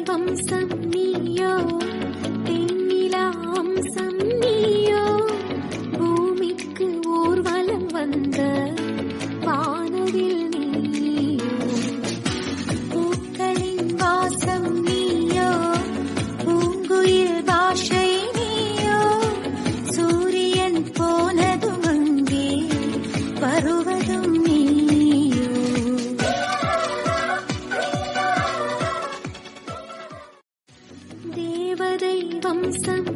வம்சம் நீயோ, தென்னிலா அம்சம் நீயோ, பூமிக்கு ஊர்வலம் வந்த வானவில் நீயோ, பூக்களின் வாசம் நீயோ, பூங்குயில் பாஷை நீயோ, சூரியன் போனதும் அங்கே வருவதும் நீயோ. தேவதை வம்சம்